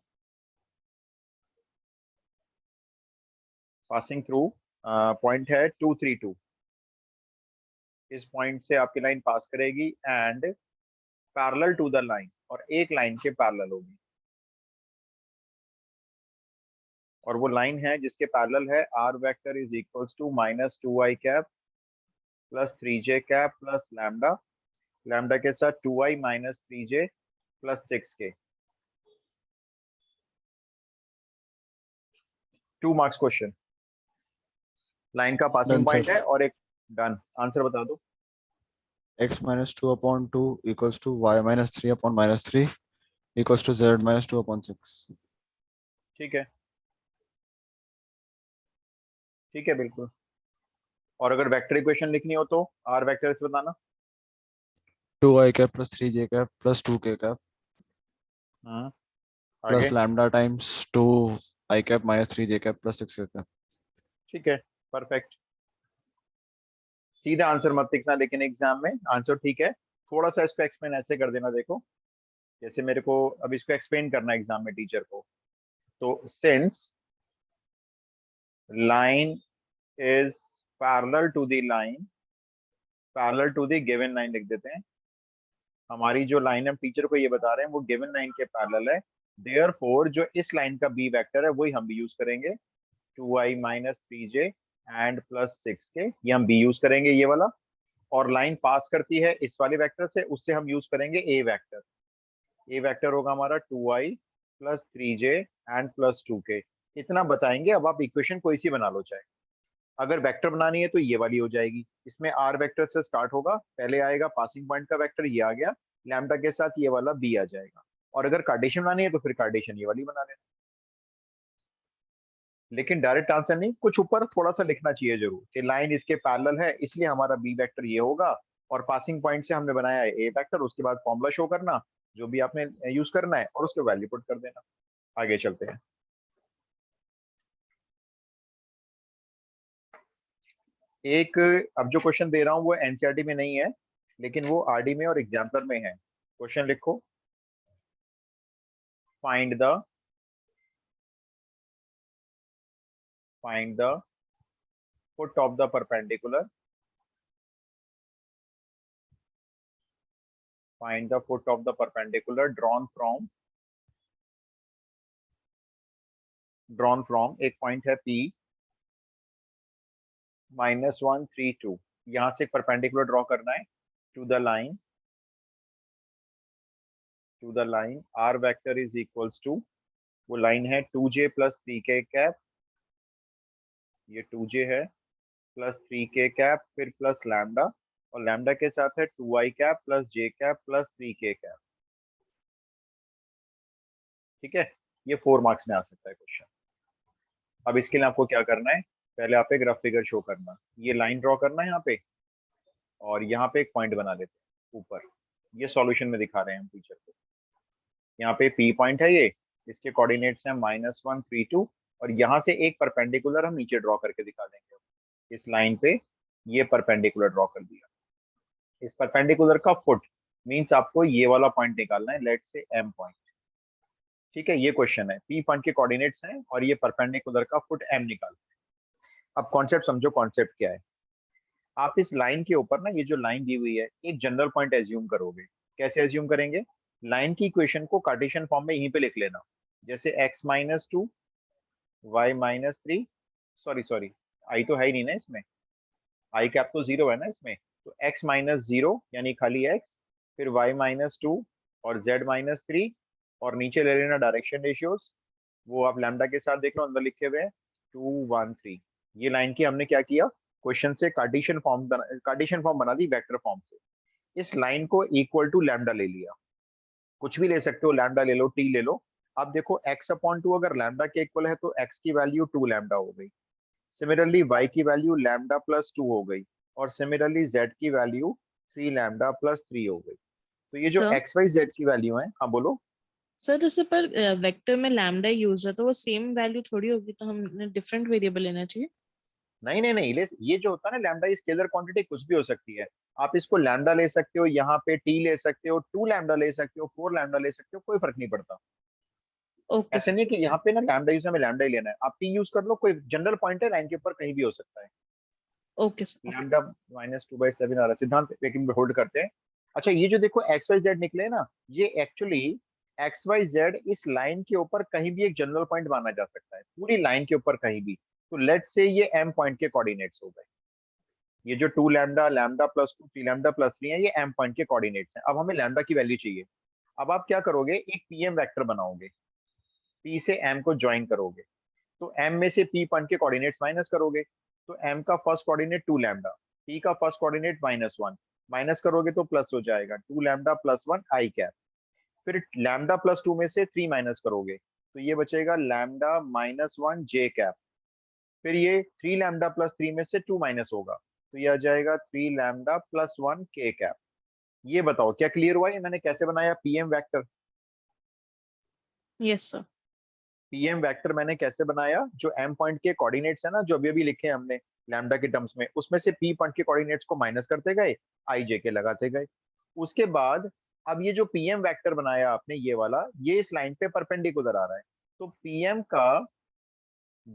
Speaker 1: पासिंग थ्रू पॉइंट है 232। इस पॉइंट से आपकी लाइन पास करेगी and parallel to the line, और एक लाइन के पैरेलल होगी। और वो लाइन है जिसके पैरेलल है r vector is equals to minus 2i cap plus 3j cap plus lambda, lambda के साथ 2i minus 3j plus 6k। 2 marks question. Line का पासिंग
Speaker 5: डन
Speaker 1: पॉइंट
Speaker 5: सर।
Speaker 1: है और एक डन। आंसर बता दो।
Speaker 5: x minus 2 upon 2 equals to y minus 3 upon minus 3 equals to z minus 2 upon 6।
Speaker 1: ठीक है, ठीक है बिल्कुल। और अगर वेक्टर इक्वेशन लिखनी हो तो आर वेक्टर से बताना।
Speaker 5: 2i cap plus 3j cap plus 2k cap
Speaker 1: हम्म
Speaker 5: plus
Speaker 1: आगे।
Speaker 5: lambda times 2i cap minus 3j cap plus 6k cap।
Speaker 1: ठीक है, परफेक्ट। सीधा आंसर मत लिखना लेकिन एग्जाम में, आंसर ठीक है। थोड़ा सा इसको एक्सप्लेन ऐसे कर देना, देखो जैसे मेरे को अब इसको एक्सप्लेन करना है एग्जाम में टीचर को। तो since line is parallel to the line, parallel to the given line लिख देते हैं। हमारी जो लाइन हम टीचर को ये बता रहे हैं वो गिवन लाइन के पैरेलल है। देयरफॉर जो इस लाइन का बी वेक्टर है वही हम भी यूज करेंगे, 2i minus 3j and plus 6k। ये हम बी यूज करेंगे, ये वाला। और लाइन पास करती है इस वाले वेक्टर से, उससे हम यूज करेंगे ए वेक्टर। ए वेक्टर होगा हमारा 2i plus 3j and plus 2k। इतना बताएंगे। अब आप इक्वेशन कोई सी बना लो चाहे। अगर वेक्टर बनानी है तो ये वाली हो जाएगी। इसमें आर वेक्टर से स्टार्ट होगा, पहले आएगा पासिंग पॉइंट का वेक्टर, ये आ गया, लैम्डा के साथ ये वाला बी आ जाएगा। और अगर कार्टेशियन बनानी है तो फिर कार्टेशियन ये वाली बना लेना। लेकिन डायरेक्ट आंसर नहीं, कुछ ऊपर थोड़ा सा लिखना चाहिए जरूर कि लाइन इसके पैरेलल है, इसलिए हमारा बी वेक्टर ये होगा। और पासिंग पॉइंट से हमने बनाया है ए वेक्टर, उसके बाद फॉर्मूला शो करना जो भी आपने यूज करना है और उसके वैल्यू पुट कर देना। आगे चलते हैं। एक अब जो क्वेश्चन दे रहा हूँ वो एनसीईआरटी में नहीं है, लेकिन वो आरडी में और एग्जाम्पलर में है। क्वेश्चन लिखो, find the foot of the perpendicular, find the foot of the perpendicular drawn from एक पॉइंट है P -1 3 2। यहां से एक परपेंडिकुलर ड्रॉ करना है to the line r vector is equals to, वो लाइन है 2j प्लस 3k कैप, ये 2j है प्लस 3k कैप, फिर प्लस लैम्डा, और लैम्डा के साथ है 2i cap plus j cap plus 3k cap. ठीक है, ये 4 मार्क्स में आ सकता है क्वेश्चन। अब इसके लिए आपको क्या करना है, पहले आप एक रफ फिगर शो करना, ये लाइन ड्रॉ करना है यहाँ पे, और यहाँ पे एक पॉइंट बना लेते हैं ऊपर। ये सॉल्यूशन में दिखा रहे हैं हम टीचर को। यहाँ पे P पॉइंट है, ये इसके कोऑर्डिनेट्स हैं -1 3 2, और यहाँ से एक परपेंडिकुलर हम नीचे ड्रॉ करके दिखा देंगे। इस लाइन पे ये परपेंडिकुलर ड्रॉ कर दिया। इस परपेंडिकुलर का फुट मींस आपको ये वाला पॉइंट निकालना है, लेट से M पॉइंट। ठीक है, ये क्वेश्चन है, P पॉइंट के कोऑर्डिनेट्स हैं और ये परपेंडिकुलर का फुट M निकालना है। अब कॉन्सेप्ट समझो, कॉन्सेप्ट क्या है। आप इस लाइन के ऊपर ना, ये जो लाइन दी हुई है, एक जनरल पॉइंट एज्यूम करोगे। कैसे एज्यूम करेंगे, लाइन की इक्वेशन को कार्टेशियन फॉर्म में यहीं पे लिख लेना, जैसे x-2 y-3, सॉरी आई तो है ही नहीं ना इसमें, आई कैप तो 0 है ना इसमें, तो x-0 यानी खाली x, फिर y-2 और z-3, और नीचे ले लेना डायरेक्शन रेशियोज, वो आप लैम्डा के साथ देख लो अंदर लिखे हुए हैं 2 1 3। ये लाइन की हमने क्या किया, क्वेश्चन से कार्टेशियन फॉर्म बना दी वेक्टर फॉर्म से। इस लाइन को इक्वल टू लैम्डा ले लिया, कुछ भी ले सकते हो, लैम्डा ले लो, टी ले लो। अब देखो x/2 अगर लैम्डा के इक्वल है तो x की वैल्यू 2 लैम्डा हो गई, सिमिलरली y की वैल्यू लैम्डा प्लस 2 हो गई, और सिमिलरली z की वैल्यू 3 लैम्डा प्लस 3 हो गई। तो ये जो
Speaker 3: सर
Speaker 1: x y z की वैल्यू है, हाँ बोलो।
Speaker 3: सर जैसे पर वेक्टर में लैम्डा यूज है तो वो सेम वैल्यू थोड़ी होगी, तो हमने डिफरेंट वेरिएबल लेना चाहिए।
Speaker 1: नहीं, ये जो होता है ना लैम्डा, स्केलर क्वांटिटी कुछ भी हो सकती है। आप इसको लैम्डा ले सकते हो, यहाँ पे टी ले सकते हो, 2 लैम्डा ले सकते हो, 4 लैम्डा ले सकते हो, कोई फर्क नहीं पड़ता।
Speaker 3: ओके
Speaker 1: ऐसे
Speaker 3: सर।
Speaker 1: नहीं कि यहाँ पे ना लैम्डा यूज हमें लैम्डा ही लेना है, आप टी यूज कर लो, कोई जनरल पॉइंट है लाइन के ऊपर कहीं भी हो सकता है।
Speaker 3: Okay sir.
Speaker 1: लैम्डा -2/7 आ रहा है सिद्धांत, लेकिन होल्ड करते हैं। अच्छा, ये जो देखो एक्स वाई जेड निकले ना, ये एक्चुअली एक्स वाई जेड इस लाइन के ऊपर कहीं भी एक जनरल पॉइंट माना जा सकता है, पूरी लाइन के ऊपर कहीं भी। तो लेट से ये एम पॉइंट के कोऑर्डिनेट्स हो गए, ये जो 2 lambda lambda plus 2 3 lambda plus 3 है, ये एम पॉइंट के कोऑर्डिनेट्स हैं। अब हमें लैम्डा की वैल्यू चाहिए। अब आप क्या करोगे, एक पीएम वेक्टर बनाओगे, पी से एम को ज्वाइन करोगे, तो एम में से पी पॉइंट के कोऑर्डिनेट्स माइनस करोगे, तो एम का फर्स्ट कोऑर्डिनेट 2 लैम्डा, पी का फर्स्ट कोऑर्डिनेट -1, माइनस करोगे तो प्लस हो जाएगा 2 लैम्डा प्लस 1 आई कैप। फिर लैम्डा प्लस 2 में से 3 माइनस करोगे तो ये बचेगा लैम्डा -1 जे कैप। फिर ये 3 लैम्डा प्लस 3 में से 2 माइनस होगा तो ये आ जाएगा 3 लैम्डा प्लस 1 के कैप। ये बताओ क्या क्लियर हुआ, ये मैंने कैसे बनाया PM vector.
Speaker 3: Yes sir.
Speaker 1: PM vector मैंने कैसे बनाया, जो एम पॉइंट के कोऑर्डिनेट्स है ना, जो अभी अभी लिखे हैं हमने लैम्डा के टर्म्स में, उसमें से पी पॉइंट के कोऑर्डिनेट्स को माइनस करते गए, आई जे के लगाते गए। उसके बाद अब ये जो पीएम वेक्टर बनाया आपने, ये वाला, ये इस लाइन पे परपेंडिकुलर आ रहा है, तो पीएम का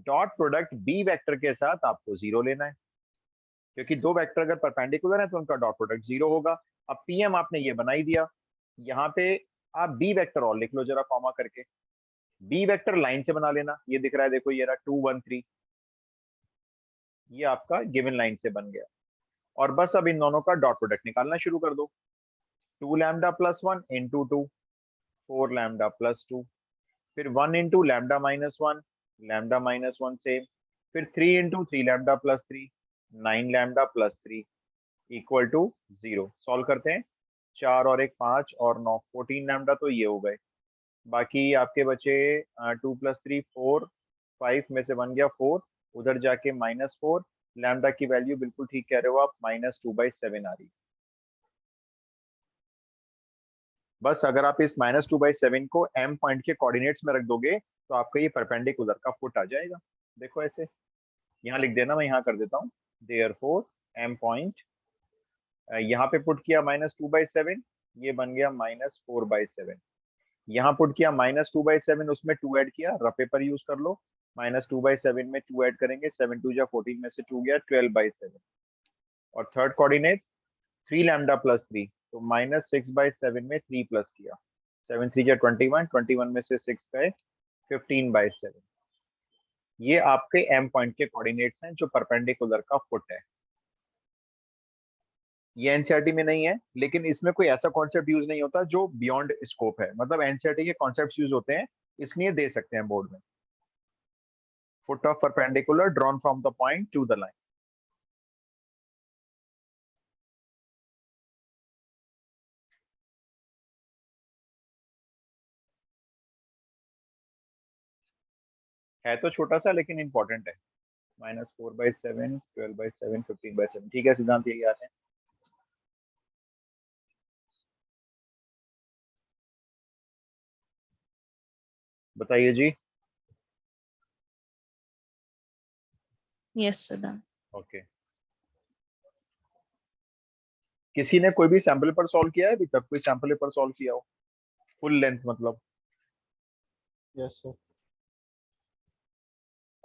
Speaker 1: डॉट प्रोडक्ट बी वेक्टर के साथ आपको 0 लेना है, क्योंकि दो वेक्टर अगर परपेंडिकुलर है तो उनका डॉट प्रोडक्ट 0 होगा। अब पीएम आपने ये बना ही दिया, यहाँ पे आप बी वेक्टर और लिख लो जरा कॉमा करके। बी वेक्टर लाइन से बना लेना, ये दिख रहा है देखो, ये रहा 2 1 3, ये आपका गिवन लाइन से बन गया। और बस अब इन दोनों का डॉट प्रोडक्ट निकालना शुरू कर दो। 2 lambda plus 1 into 2, 4 lambda plus 2, फिर 1 into lambda minus 1, lambda minus 1 same, फिर 3 into 3 lambda plus 3, 9 lambda plus 3 equal to 0। Solve करते हैं, 4 और 1 5 और 9 14 लैम्डा तो ये हो गए। बाकी आपके बचे 2 प्लस 3 4, 5 में से बन गया 4, उधर जाके -4, लैम्डा की वैल्यू बिल्कुल ठीक कह रहे हो आप, -2/7 आ रही। बस अगर आप इस -2/7 को m पॉइंट के कोऑर्डिनेट्स में रख दोगे तो आपका ये परपेंडिकुलर का फुट आ जाएगा। देखो ऐसे, यहाँ लिख देना, मैं यहाँ कर देता हूँ, देयरफॉर m पॉइंट, यहाँ पे पुट किया -2/7, ये बन गया -4/7। यहाँ पुट किया -2/7, उसमें 2 ऐड किया, रफ पेपर यूज कर लो, -2/7 में 2 ऐड करेंगे, 7 2 जा 14 में से 2 गया, 12/7। और थर्ड कोऑर्डिनेट 3 लैम्डा प्लस 3, तो -6/7 में 3 प्लस किया, 7 3 जा 21, 21 में से 6 गए, 15/7। ये आपके m पॉइंट के कोऑर्डिनेट्स हैं जो परपेंडिकुलर का फुट है। ये एनसीईआरटी में नहीं है, लेकिन इसमें कोई ऐसा कॉन्सेप्ट यूज नहीं होता जो बियॉन्ड स्कोप है, मतलब एनसीईआरटी के कॉन्सेप्ट्स यूज होते हैं, इसलिए दे सकते हैं बोर्ड में। Foot of perpendicular drawn from the point two the line. है तो छोटा सा लेकिन इंपॉर्टेंट है। -4/7, 12/7, 15/7, ठीक है, सिद्धांत यही आते हैं। बताइए जी।
Speaker 3: Yes sir.
Speaker 1: ओके, किसी ने कोई भी सैंपल पर सॉल्व किया है अभी तक? कोई सैंपल पर सॉल्व किया हो फुल लेंथ मतलब?
Speaker 5: Yes, sir.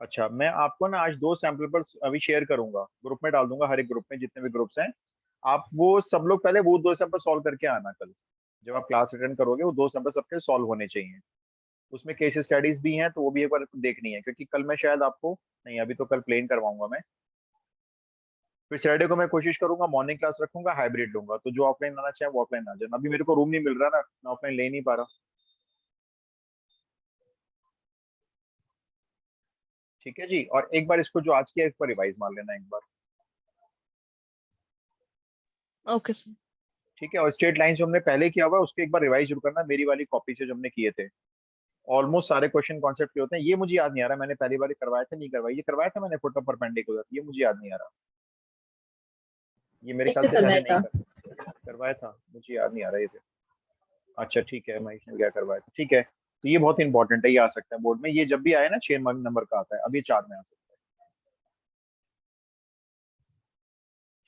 Speaker 1: अच्छा, मैं आपको ना आज 2 सैंपल पर अभी शेयर करूंगा, ग्रुप में डाल दूंगा, हर एक ग्रुप में जितने भी ग्रुप्स हैं। आप वो सब लोग पहले वो 2 सैंपल सॉल्व करके आना कल, जब आप क्लास अटेंड करोगे वो 2 सैंपल सबके सॉल्व होने चाहिए। उसमें केस स्टडीज भी हैं तो वो भी एक बार देखनी है, क्योंकि कल मैं शायद आपको नहीं, अभी तो कल प्लेन करवाऊंगा मैं, फिर सैटरडे को मैं कोशिश करूंगा मॉर्निंग क्लास रखूंगा, हाइब्रिड लूंगा, तो जो ऑफलाइन आना चाहे वो ऑफलाइन आ जाए। अभी मेरे को रूम नहीं मिल रहा ना, मैं ऑफलाइन ले नहीं पा रहा। ठीक है जी, और एक बार इसको जो आज किया इस पर रिवाइज मार लेना एक बार।
Speaker 3: Okay sir.
Speaker 1: ठीक है, और स्ट्रेट लाइन जो हमने पहले किया हुआ है उसको एक बार रिवाइज जरूर करना, मेरी वाली कॉपी से जो हमने किए थे। ऑलमोस्ट सारे क्वेश्चन कॉन्सेप्ट के होते हैं, ये मुझे याद नहीं आ रहा मैंने पहली बार करवाया था नहीं करवाया, ये करवाया था मैंने फुट ऑफ परपेंडिकुलर, ये मुझे याद नहीं आ रहा, ये मेरे ख्याल
Speaker 6: कैसे
Speaker 1: से पहले
Speaker 6: करवाया
Speaker 1: नहीं करवाया था, मुझे याद नहीं आ रहा ये थे। अच्छा ठीक है, महेश ने क्या करवाया था, ठीक है, तो ये बहुत इंपॉर्टेंट है, ये आ सकता है बोर्ड में, ये जब भी आए ना 6 नंबर का आता है, अब ये 4 में आ सकता है।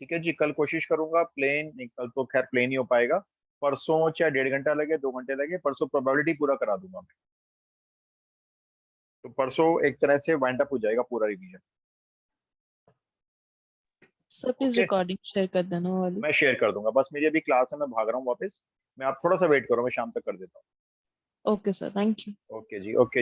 Speaker 1: ठीक है जी, कल कोशिश करूंगा प्लेन नहीं, कल तो खैर प्लेन ही हो पाएगा, परसों चाहे 1.5 घंटा लगे 2 घंटे लगे, परसों प्रोबेबिलिटी पूरा करा दूंगा मैं, तो परसों एक तरह से वाइंड अप हो जाएगा पूरा revision.
Speaker 3: Sir please
Speaker 1: okay,
Speaker 3: recording share कर देना वो वाली।
Speaker 1: मैं शेयर कर दूंगा, बस मेरी अभी क्लास है, मैं भाग रहा हूँ वापस, मैं आप थोड़ा सा वेट करो, मैं शाम तक कर देता
Speaker 3: ओके सर, थैंक यू।
Speaker 1: हूँ। ओके जी, ओके जी।